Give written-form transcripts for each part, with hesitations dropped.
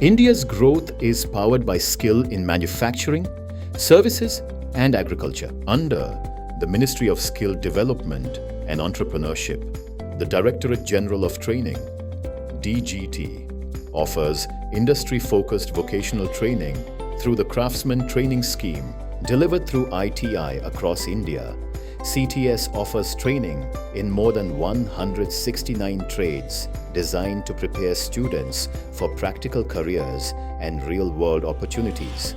India's growth is powered by skill in manufacturing, services and agriculture. Under the Ministry of Skill Development and Entrepreneurship, the Directorate General of Training, DGT, offers industry-focused vocational training through the Craftsmen Training Scheme delivered through ITI across India. CTS offers training in more than 169 trades designed to prepare students for practical careers and real-world opportunities.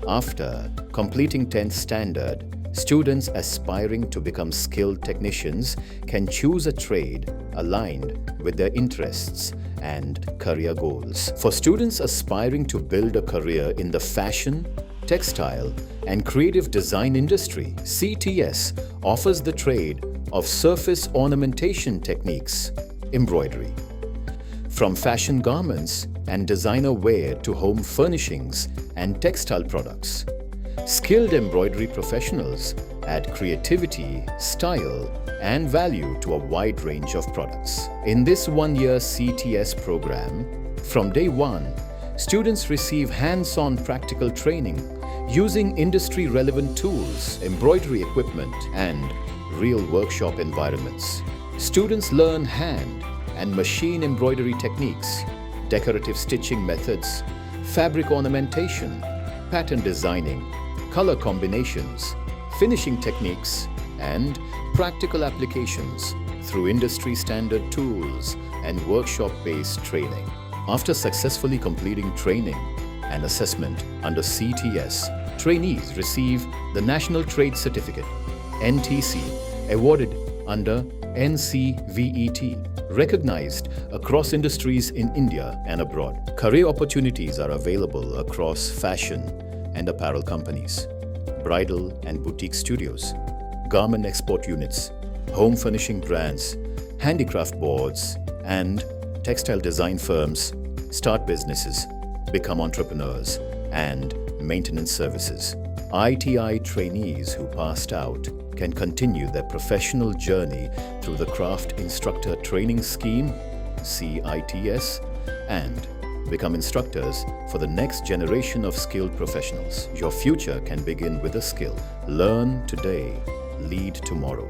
After completing 10th standard, students aspiring to become skilled technicians can choose a trade aligned with their interests and career goals. For students aspiring to build a career in the fashion, textile and creative design industry, CTS offers the trade of Surface Ornamentation Techniques, embroidery. From fashion garments and designer wear to home furnishings and textile products, skilled embroidery professionals add creativity, style, and value to a wide range of products. In this one-year CTS program, from day one, students receive hands-on practical training using industry-relevant tools, embroidery equipment, and real workshop environments. Students learn hand and machine embroidery techniques, decorative stitching methods, fabric ornamentation, pattern designing, color combinations, finishing techniques, and practical applications through industry-standard tools and workshop-based training. After successfully completing training and assessment under CTS, trainees receive the National Trade Certificate, NTC, awarded under NCVET, recognized across industries in India and abroad. Career opportunities are available across fashion and apparel companies, bridal and boutique studios, garment export units, home furnishing brands, handicraft boards, and textile design firms start businesses, become entrepreneurs, and maintenance services. ITI trainees who passed out can continue their professional journey through the Craft Instructor Training Scheme, CITS, and become instructors for the next generation of skilled professionals. Your future can begin with a skill. Learn today, lead tomorrow.